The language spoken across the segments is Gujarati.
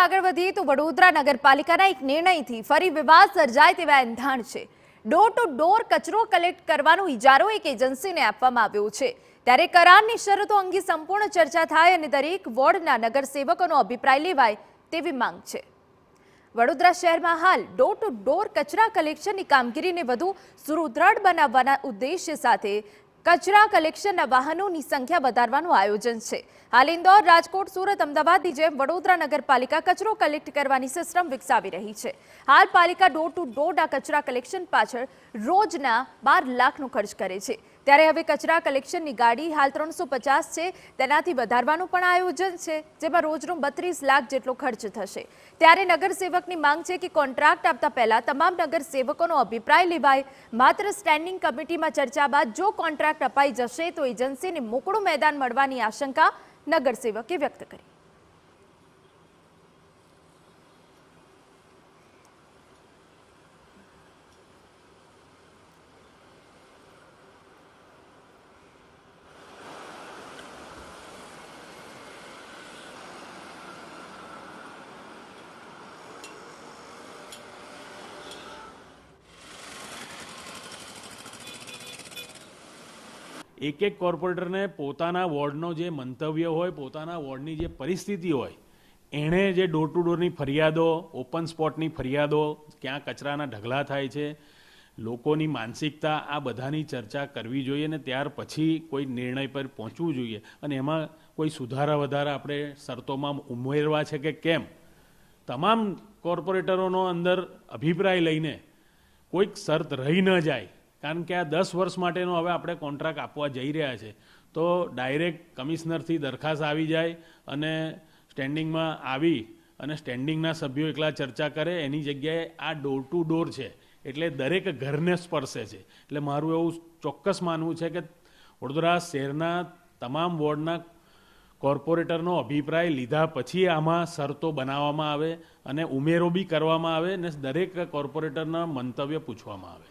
આગળ વધીએ તો વડોદરા નગરપાલિકાના એક નિર્ણયથી ફરી વિવાદ સર્જાય તેવા એંધાણ છે। ડોર ટુ ડોર કચરો કલેક્ટ કરવાનો ઇજારો એક એજન્સીને આપવામાં આવ્યો છે, ત્યારે કરારની શરતો અંગે સંપૂર્ણ ચર્ચા થાય અને દરેક વોર્ડના નગરસેવકોનો અભિપ્રાય લેવાય તેવી માંગ છે। વડોદરા શહેરમાં હાલ ડોર ટુ ડોર કચરા કલેક્શનની કામગીરીને વધુ સુદૃઢ બનાવવાના ઉદ્દેશ્ય સાથે કચરા કલેક્શનના વાહનોની સંખ્યા વધારવાનું આયોજન છે। હાલ ઇન્દોર, રાજકોટ, સુરત, અમદાવાદની જેમ વડોદરા નગરપાલિકા કચરો કલેક્ટ કરવાની સિસ્ટમ વિકસાવી રહી છે। હાલ પાલિકા ડોર ટુ ડોરના કચરા કલેક્શન પાછળ રોજના 12 લાખનો ખર્ચ કરે છે, ત્યારે હવે કચરા કલેક્શનની ગાડી હાલ 350 છે, તેનાથી વધારવાનું પણ આયોજન છે, જેમાં રોજનો 32 લાખ જેટલો ખર્ચ થશે। ત્યારે નગરસેવકની માંગ છે કે કોન્ટ્રાક્ટ આપતા પહેલા તમામ નગરસેવકોનો અભિપ્રાય લેવાય। માત્ર સ્ટેન્ડિંગ કમિટીમાં ચર્ચા બાદ જો કોન્ટ્રાક્ટ અપાઈ જશે તો એજન્સીને મોકળું મેદાન મળવાની આશંકા નગરસેવકે વ્યક્ત કરી। એક એક કોર્પોરેટરને પોતાના વોર્ડનો જે મંતવ્ય હોય, પોતાના વોર્ડની જે પરિસ્થિતિ હોય, એણે જે ડોર ટુ ડોરની ફરિયાદો, ઓપન સ્પોટની ફરિયાદો, ક્યાં કચરાના ઢગલા થાય છે, લોકોની માનસિકતા, આ બધાની ચર્ચા કરવી જોઈએ અને ત્યાર પછી કોઈ નિર્ણય પર પહોંચવું જોઈએ અને એમાં કોઈ સુધારા વધારા આપણે શરતોમાં ઉમેરવા છે કે કેમ, તમામ કોર્પોરેટરોનો અંદર અભિપ્રાય લઈને કોઈક શરત રહી ન જાય। કારણ કે આ 10 વર્ષ માટેનો હવે આપણે કોન્ટ્રાક્ટ આપવા જઈ રહ્યા છે, તો ડાયરેક્ટ કમિશનરથી દરખાસ્ત આવી જાય અને સ્ટેન્ડિંગમાં આવી અને સ્ટેન્ડિંગના સભ્યો એકલા ચર્ચા કરે, એની જગ્યાએ આ ડોર ટુ ડોર છે એટલે દરેક ઘરને સ્પર્શે છે। એટલે મારું એવું ચોક્કસ માનવું છે કે વડોદરા શહેરના તમામ વોર્ડના કોર્પોરેટરનો અભિપ્રાય લીધા પછી આમાં શરતો બનાવવામાં આવે અને ઉમેરો બી કરવામાં આવે અને દરેક કોર્પોરેટરના મંતવ્ય પૂછવામાં આવે।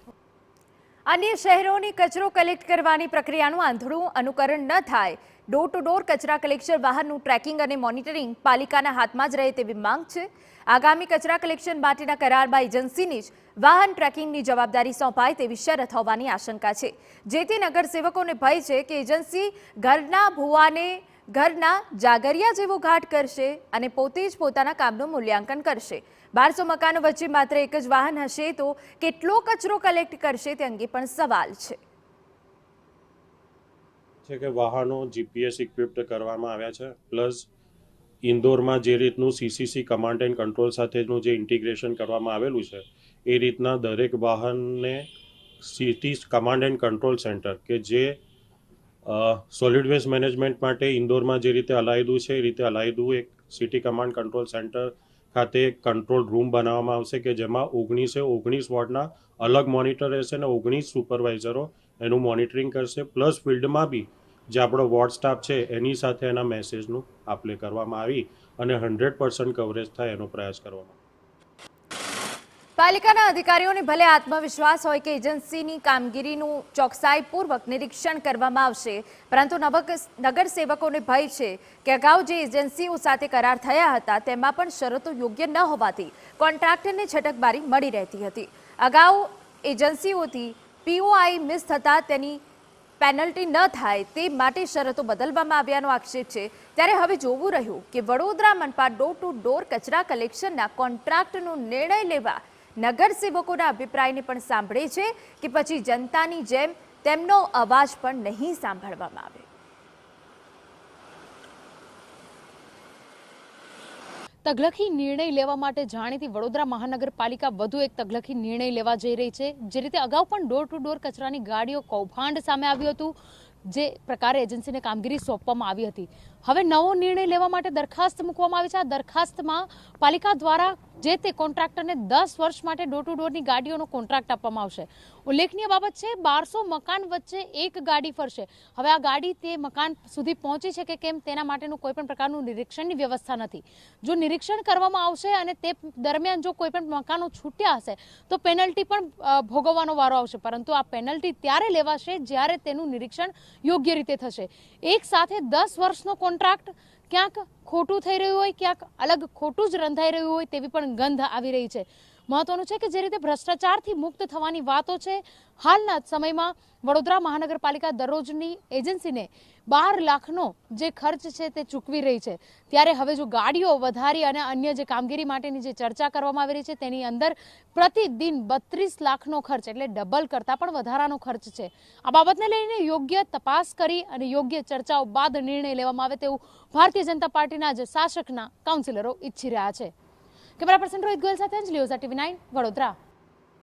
અન્ય શહેરોની કચરો કલેક્ટ કરવાની પ્રક્રિયાનું આંધળું અનુકરણ ન થાય, ડોર ટુ ડોર કચરા કલેક્શન વાહનનું ટ્રેકિંગ અને મોનિટરિંગ પાલિકાના હાથમાં જ રહે તેવી માંગ છે। આગામી કચરા કલેક્શન માટેના કરારમાં એજન્સીની જ વાહન ટ્રેકિંગની જવાબદારી સોંપાય તેવી શરત હોવાની આશંકા છે, જેથી નગરસેવકોને ભય છે કે એજન્સી ઘરના ભૂવાને ઘરના જાગરિયા જેવો ઘાટ કરશે અને પોતે જ પોતાના કામનું મૂલ્યાંકન કરશે। 1200 મકાનો વચ્ચે માત્ર એક જ વાહન હશે તો કેટલો કચરો કલેક્ટ કરશે તે અંગે પણ સવાલ છે કે વાહનો જીપીએસ ઇક્વિપ્ડ કરવામાં આવ્યા છે, પ્લસ ઇન્દોરમાં જે રીતનું સીસીસી કમાન્ડ એન્ડ કંટ્રોલ સાથેનું જે ઇન્ટિગ્રેશન કરવામાં આવેલું છે, એ રીતના દરેક વાહનને city command and control centre કે જે સોલિડ વેસ્ટ મેનેજમેન્ટ માટે ઇન્દોરમાં જે રીતે અલાયદું છે એ રીતે અલાયદું એક સિટી કમાન્ડ કંટ્રોલ સેન્ટર ખાતે કંટ્રોલ રૂમ બનાવવામાં આવશે કે જેમાં 19 વોર્ડના અલગ મોનિટર રહેશે અને 19 સુપરવાઇઝરો એનું મોનિટરિંગ કરશે, પ્લસ ફિલ્ડમાં બી જે આપણો વોર્ડ સ્ટાફ છે એની સાથે એના મેસેજનું આપલે કરવામાં આવી અને 100% કવરેજ થાય એનો પ્રયાસ કરવામાં। પાલિકાના અધિકારીઓને ભલે આત્મવિશ્વાસ હોય કે એજન્સીની કામગીરીનું ચોકસાઈપૂર્વક નિરીક્ષણ કરવામાં આવશે, પરંતુ નગરસેવકોને ભય છે કે અગાઉ જે એજન્સીઓ સાથે કરાર થયા હતા તેમાં પણ શરતો યોગ્ય ન હોવાથી કોન્ટ્રાક્ટરને છટકબારી મળી રહેતી હતી। અગાઉ એજન્સીઓથી પીઓઆઈ મિસ થતાં તેની પેનલ્ટી ન થાય તે માટે શરતો બદલવામાં આવ્યાનો આક્ષેપ છે। ત્યારે હવે જોવું રહ્યું કે વડોદરા મનપા ડોર ટુ ડોર કચરા કલેક્શનના કોન્ટ્રાક્ટનો નિર્ણય લેવા નગરસેવકોના અભિપ્રાયને પણ સાંભળે છે કે પછી જનતાની જેમ તેમનો અવાજ પણ નહીં સાંભળવામાં આવે। તગલખી નિર્ણય લેવા માટે જાણીતી વડોદરા મહાનગરપાલિકા વધુ એક તગલખી નિર્ણય લેવા જઈ રહી છે। જે રીતે અગાઉ પણ ડોર ટુ ડોર કચરાની ગાડીઓ કૌભાંડ સામે આવ્યું હતું, જે પ્રકારે એજન્સીને કામગીરી સોંપવામાં આવી હતી, હવે નવો નિર્ણય લેવા માટે દરખાસ્ત મૂકવામાં આવી છે। આ દરખાસ્તમાં પાલિકા દ્વારા જે તે કોન્ટ્રાક્ટરને 10 વર્ષ માટે ડોર ટુ ડોરની ગાડીઓનો કોન્ટ્રાક્ટ આપવામાં આવશે। ઉલ્લેખનીય બાબત છે, 1200 મકાન વચ્ચે એક ગાડી ફરશે। હવે આ ગાડી તે મકાન સુધી પહોંચી છે કે કેમ તેના માટેનું કોઈ પણ પ્રકારનું નિરીક્ષણની વ્યવસ્થા નથી। જો નિરીક્ષણ કરવામાં આવશે અને તે દરમિયાન જો કોઈ પણ મકાનો છૂટ્યા હશે તો પેનલ્ટી પણ ભોગવવાનો વારો આવશે, પરંતુ આ પેનલ્ટી ત્યારે લેવાશે જ્યારે તેનું નિરીક્ષણ યોગ્ય રીતે થશે। એક સાથે 10 વર્ષનો કોન્ટ્રાક્ટ ક્યાંક ખોટું થઈ રહ્યું હોય, ક્યાંક અલગ ખોટું જ રંધાઈ રહ્યું હોય તેવી પણ ગંધ આવી રહી છે. મહત્વનું છે કે જે રીતે ભ્રષ્ટાચારથી મુક્ત થવાની વાતો છે, હાલના સમયમાં વડોદરા મહાનગરપાલિકા દરરોજની એજન્સીને 12 લાખનો જે ખર્ચ છે તે ચૂકવી રહી છે. ત્યારે હવે જો ગાડીઓ વધારી અને અન્ય જે કામગીરી માટેની જે ચર્ચા કરવામાં આવી રહી છે તેની અંદર પ્રતિદિન 32 લાખનો ખર્ચ એટલે ડબલ કરતાં પણ વધારાનો ખર્ચ છે. આ બાબતને લઈને યોગ્ય તપાસ કરી અને યોગ્ય ચર્ચાઓ બાદ નિર્ણય લેવામાં આવે તેવું ભારતીય જનતા પાર્ટીના જ શાસકના કાઉન્સિલરો ઈચ્છી રહ્યા છે. કેમેરા પર્સન રોહિત ગોયલ સાથે અંજલિ ઓઝા, TV9 વડોદરા.